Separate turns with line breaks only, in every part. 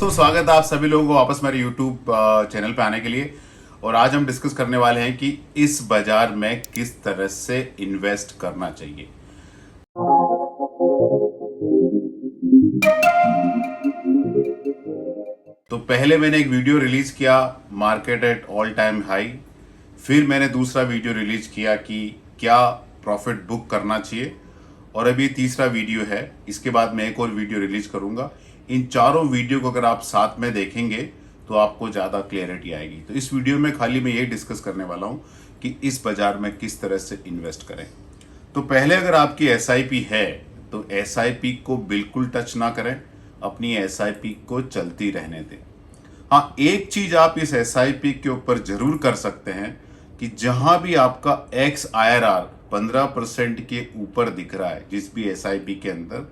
दोस्तों, स्वागत है आप सभी लोगों को वापस मेरे YouTube चैनल पे आने के लिए। और आज हम डिस्कस करने वाले हैं कि इस बाजार में किस तरह से इन्वेस्ट करना चाहिए। तो पहले मैंने एक वीडियो रिलीज किया market at all time high, फिर मैंने दूसरा वीडियो रिलीज किया कि क्या प्रॉफिट बुक करना चाहिए, और अभी तीसरा वीडियो है। इसके बाद मैं एक और वीडियो रिलीज करूंगा। इन चारों वीडियो को अगर आप साथ में देखेंगे तो आपको ज़्यादा क्लियरिटी आएगी। तो इस वीडियो में खाली मैं ये डिस्कस करने वाला हूँ कि इस बाजार में किस तरह से इन्वेस्ट करें। तो पहले अगर आपकी एसआईपी है तो एसआईपी को बिल्कुल टच ना करें, अपनी एसआईपी को चलती रहने दें। हाँ, एक चीज आप इस एसआईपी के ऊपर जरूर कर सकते हैं कि जहां भी आपका एक्स IRR 15% के ऊपर दिख रहा है, जिस भी एसआईपी के अंदर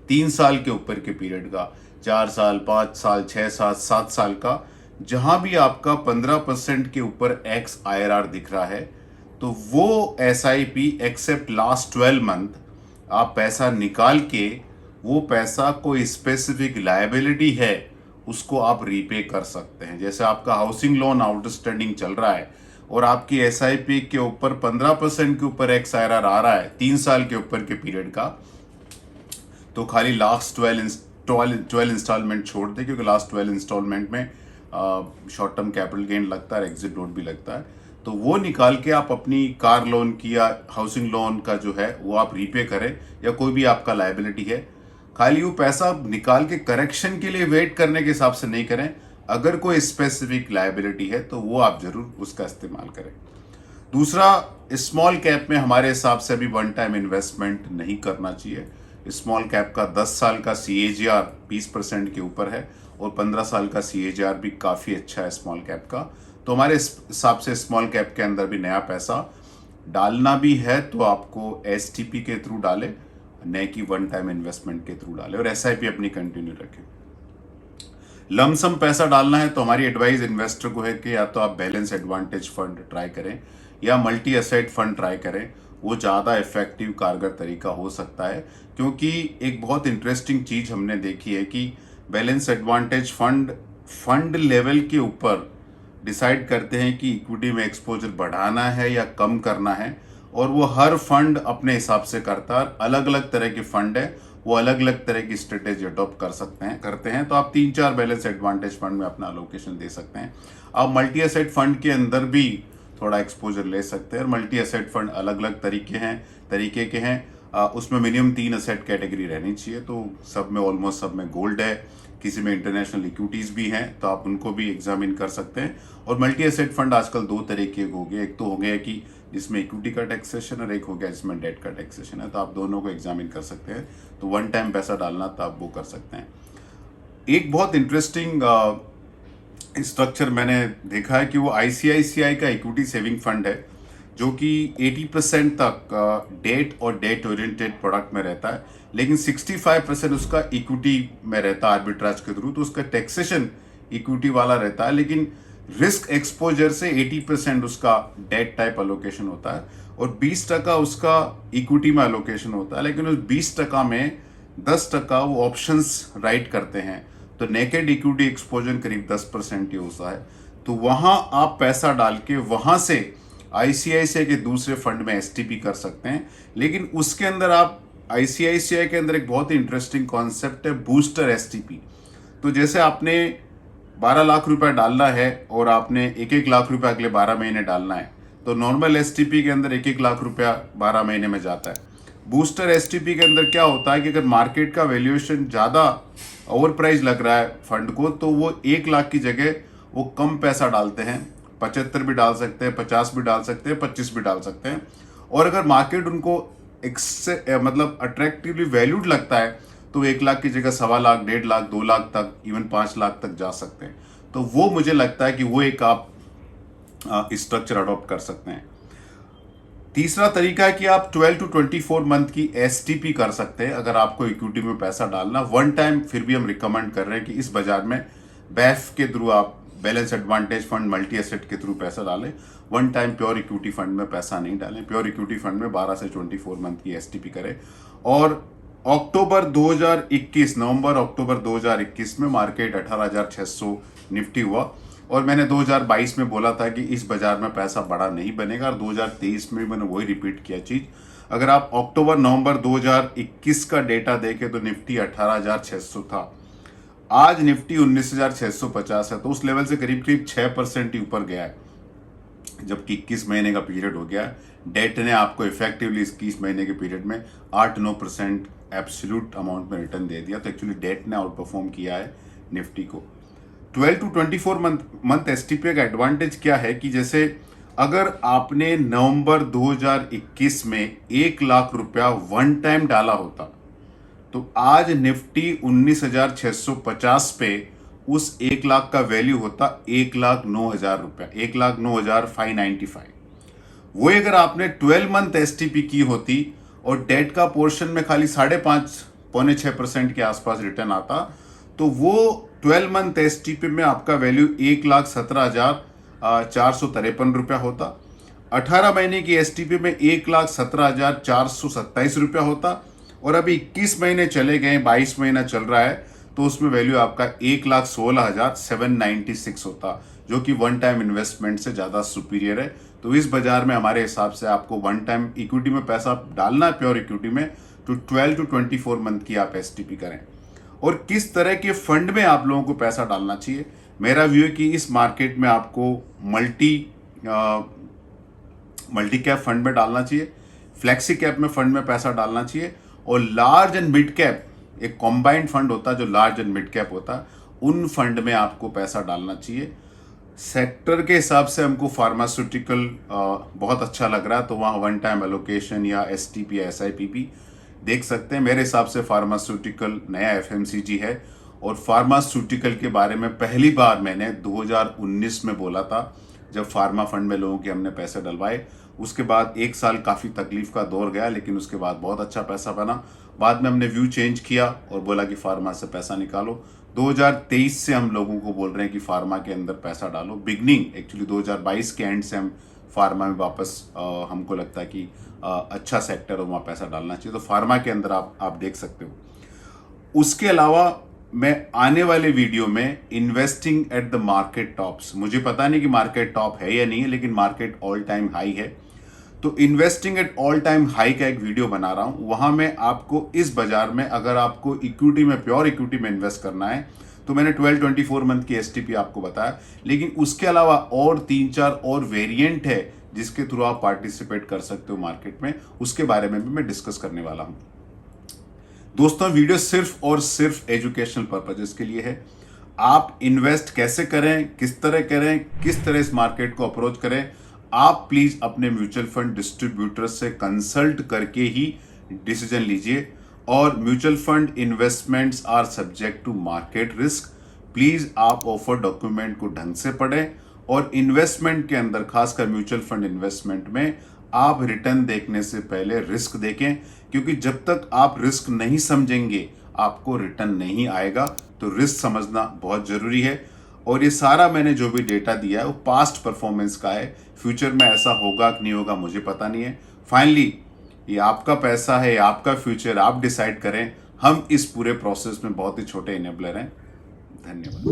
3 साल के ऊपर के पीरियड का, 4 साल, 5 साल, 6 साल, 7 साल का, जहां भी आपका 15% के ऊपर एक्स IRR दिख रहा है, तो वो एसआईपी एक्सेप्ट लास्ट 12 मंथ आप पैसा निकाल के वो पैसा कोई स्पेसिफिक लायबिलिटी है उसको आप रीपे कर सकते हैं। जैसे आपका हाउसिंग लोन आउटस्टैंडिंग चल रहा है और आपकी एसआईपी के ऊपर 15% के ऊपर एक्स IRR आ रहा है 3 साल के ऊपर के पीरियड का, तो खाली लास्ट 12 इंस्टॉलमेंट छोड़ दे, क्योंकि लास्ट 12 इंस्टॉलमेंट में शॉर्ट टर्म कैपिटल गेन लगता है, एग्जिट लोड भी लगता है। तो वो निकाल के आप अपनी कार लोन की या हाउसिंग लोन का जो है वो आप रीपे करें, या कोई भी आपका लायबिलिटी है। खाली वो पैसा निकाल के करेक्शन के लिए वेट करने के हिसाब से नहीं करें। अगर कोई स्पेसिफिक लायबिलिटी है तो वो आप जरूर उसका इस्तेमाल करें। दूसरा, स्मॉल कैप में हमारे हिसाब से अभी वन टाइम इन्वेस्टमेंट नहीं करना चाहिए। स्मॉल कैप का 10 साल का CAGR 20% के ऊपर है और 15 साल का CAGR भी काफ़ी अच्छा है स्मॉल कैप का। तो हमारे हिसाब से स्मॉल कैप के अंदर भी नया पैसा डालना भी है तो आपको STP के थ्रू डाले, न कि वन टाइम इन्वेस्टमेंट के थ्रू डाले, और SIP अपनी कंटिन्यू रखें। लमसम पैसा डालना है तो हमारी एडवाइस इन्वेस्टर को है कि या तो आप बैलेंस एडवांटेज फंड ट्राई करें या मल्टी एसेट फंड ट्राई करें। वो ज़्यादा इफेक्टिव कारगर तरीका हो सकता है, क्योंकि एक बहुत इंटरेस्टिंग चीज़ हमने देखी है कि बैलेंस एडवांटेज फंड लेवल के ऊपर डिसाइड करते हैं कि इक्विटी में एक्सपोजर बढ़ाना है या कम करना है, और वो हर फंड अपने हिसाब से करता है। अलग अलग तरह के फंड है, वो अलग अलग तरह की स्ट्रेटेजी अडॉप्ट करते हैं। तो आप 3-4 बैलेंस एडवांटेज फंड में अपना अलोकेशन दे सकते हैं। आप मल्टी एसेट फंड के अंदर भी थोड़ा एक्सपोजर ले सकते हैं। और मल्टी एसेट फंड अलग अलग तरीके के हैं। उसमें मिनिमम 3 एसेट कैटेगरी रहनी चाहिए। तो सब में ऑलमोस्ट सब में गोल्ड है, किसी में इंटरनेशनल इक्विटीज़ भी हैं, तो आप उनको भी एग्जामिन कर सकते हैं। और मल्टी एसेट फंड आजकल 2 तरीके के हो गए। एक तो हो गया कि जिसमें इक्विटी का टैक्सेशन, और एक हो गया जिसमें डेट का टैक्सेशन है। तो आप दोनों को एग्जामिन कर सकते हैं। तो वन टाइम पैसा डालना तो आप वो कर सकते हैं। एक बहुत इंटरेस्टिंग स्ट्रक्चर मैंने देखा है कि वो ICICI का इक्विटी सेविंग फंड है, जो कि 80% तक डेट और डेट ओरिएंटेड प्रोडक्ट में रहता है, लेकिन 65% उसका इक्विटी में रहता है आर्बिट्राज के थ्रू। तो उसका टैक्सेशन इक्विटी वाला रहता है, लेकिन रिस्क एक्सपोजर से 80% उसका डेट टाइप अलोकेशन होता है और 20% उसका इक्विटी में अलोकेशन होता है। लेकिन उस 20% में 10% वो ऑप्शंस राइट करते हैं। तो नेकेड इक्विटी एक्सपोजर करीब 10% ही होता है। तो वहां आप पैसा डाल के वहां से ICICI के दूसरे फंड में STP कर सकते हैं। लेकिन उसके अंदर आप ICICI के अंदर एक बहुत ही इंटरेस्टिंग कॉन्सेप्ट है बूस्टर STP। तो जैसे आपने 12 लाख रुपए डालना है और आपने 1-1 लाख रुपए अगले 12 महीने डालना है, तो नॉर्मल STP के अंदर 1-1 लाख रुपया 12 महीने में जाता है। बूस्टर STP के अंदर क्या होता है कि अगर मार्केट का वैल्यूएशन ज़्यादा ओवर प्राइस लग रहा है फंड को, तो वो 1 लाख की जगह वो कम पैसा डालते हैं। 75 भी डाल सकते हैं, 50 भी डाल सकते हैं, 25 भी डाल सकते हैं। और अगर मार्केट उनको मतलब अट्रैक्टिवली वैल्यूड लगता है तो 1 लाख की जगह 1.25 लाख, 1.5 लाख, 2 लाख तक, इवन 5 लाख तक जा सकते हैं। तो वो मुझे लगता है कि वो एक आप स्ट्रक्चर अडॉप्ट कर सकते हैं। तीसरा तरीका है कि आप 12 to 24 मंथ की STP कर सकते हैं अगर आपको इक्विटी में पैसा डालना। वन टाइम फिर भी हम रिकमेंड कर रहे हैं कि इस बाजार में BAF के थ्रू आप balance advantage fund multi asset के थ्रू पैसा डालें। One time pure equity fund में पैसा नहीं डालें। प्योर इक्विटी फंड में 12 से 24 मंथ की STP करें। और अक्टूबर 2021 नवंबर अक्टूबर 2021 में मार्केट 18,600 निफ्टी हुआ और मैंने 2022 में बोला था कि इस बाजार में पैसा बड़ा नहीं बनेगा और 2023 में मैंने वही रिपीट किया चीज। अगर आप अक्टूबर नवंबर 2021 का डेटा देखें तो निफ्टी 18,600 था, आज निफ्टी 19,650 है, तो उस लेवल से करीब करीब 6% ही ऊपर गया है, जबकि 21 महीने का पीरियड हो गया है। डेट ने आपको इफेक्टिवली 21 महीने के पीरियड में 8-9% एब्सोल्यूट अमाउंट में रिटर्न दे दिया। तो एक्चुअली डेट ने आउट परफॉर्म किया है निफ्टी को। 12 to 24 मंथ एसटीपी का एडवांटेज क्या है कि जैसे अगर आपने नवंबर 2021 में 1 लाख रुपया वन टाइम डाला होता तो आज निफ्टी 19,650 पे उस 1 लाख का वैल्यू होता 1,09,000 रुपया, 1,09,595। वो अगर आपने 12 मंथ एसटीपी की होती और डेट का पोर्शन में खाली 5.5-6% के आसपास रिटर्न आता तो वो 12 मंथ एसटीपी में आपका वैल्यू 1,17,453 रुपया होता। 18 महीने की एसटीपी में 1,17,427 रुपया होता और अभी 21 महीने चले गए, 22 महीना चल रहा है तो उसमें वैल्यू आपका 1,16,796 होता, जो कि वन टाइम इन्वेस्टमेंट से ज़्यादा सुपीरियर है। तो इस बाजार में हमारे हिसाब से आपको वन टाइम इक्विटी में पैसा डालना है, प्योर इक्विटी में, तो 12 to 24 मंथ की आप एसटीपी करें। और किस तरह के फंड में आप लोगों को पैसा डालना चाहिए, मेरा व्यू है कि इस मार्केट में आपको मल्टी कैप फंड में डालना चाहिए, फ्लेक्सी कैप में फंड में पैसा डालना चाहिए और लार्ज एंड मिड कैप, एक कॉम्बाइंड फंड होता है जो लार्ज एंड मिड कैप होता है, उन फंड में आपको पैसा डालना चाहिए। सेक्टर के हिसाब से हमको फार्मास्यूटिकल बहुत अच्छा लग रहा है, तो वहाँ वन टाइम एलोकेशन या एसटीपी या एसआईपीपी देख सकते हैं। मेरे हिसाब से फार्मास्यूटिकल नया एफएमसीजी है और फार्मास्यूटिकल के बारे में पहली बार मैंने 2019 में बोला था, जब फार्मा फंड में लोगों के हमने पैसे डलवाए। उसके बाद 1 साल काफ़ी तकलीफ का दौर गया, लेकिन उसके बाद बहुत अच्छा पैसा बना। बाद में हमने व्यू चेंज किया और बोला कि फार्मा से पैसा निकालो। 2023 से हम लोगों को बोल रहे हैं कि फार्मा के अंदर पैसा डालो। बिगनिंग एक्चुअली 2022 के एंड से हम फार्मा में वापस हमको लगता है कि अच्छा सेक्टर है, वहाँ पैसा डालना चाहिए। तो फार्मा के अंदर आप देख सकते हो। उसके अलावा मैं आने वाले वीडियो में investing at the market tops, मुझे पता नहीं कि मार्केट टॉप है या नहीं है, लेकिन मार्केट ऑल टाइम हाई है, तो investing at all time high का एक वीडियो बना रहा हूं। वहां मैं आपको इस बाजार में अगर आपको इक्विटी में, प्योर इक्विटी में इन्वेस्ट करना है तो मैंने 12-24 मंथ की एसटीपी आपको बताया, लेकिन उसके अलावा और 3-4 और वेरिएंट है जिसके थ्रू आप पार्टिसिपेट कर सकते हो मार्केट में, उसके बारे में भी मैं डिस्कस करने वाला हूं। दोस्तों, वीडियो सिर्फ और सिर्फ एजुकेशनल पर्पजेस के लिए है। आप इन्वेस्ट कैसे करें, किस तरह करें, किस तरह इस मार्केट को अप्रोच करें, आप प्लीज अपने म्यूचुअल फंड डिस्ट्रीब्यूटर से कंसल्ट करके ही डिसीजन लीजिए। और mutual fund investments are subject to market risk. Please आप ऑफर डॉक्यूमेंट को ढंग से पढ़ें और इन्वेस्टमेंट के अंदर, खासकर म्यूचुअल फंड इन्वेस्टमेंट में, आप रिटर्न देखने से पहले रिस्क देखें, क्योंकि जब तक आप रिस्क नहीं समझेंगे आपको रिटर्न नहीं आएगा। तो रिस्क समझना बहुत जरूरी है। और ये सारा मैंने जो भी डेटा दिया है वो पास्ट परफॉर्मेंस का है, फ्यूचर में ऐसा होगा कि नहीं होगा मुझे पता नहीं है। फाइनली ये आपका पैसा है, आपका फ्यूचर, आप डिसाइड करें। हम इस पूरे प्रोसेस में बहुत ही छोटे इनेबलर हैं। धन्यवाद।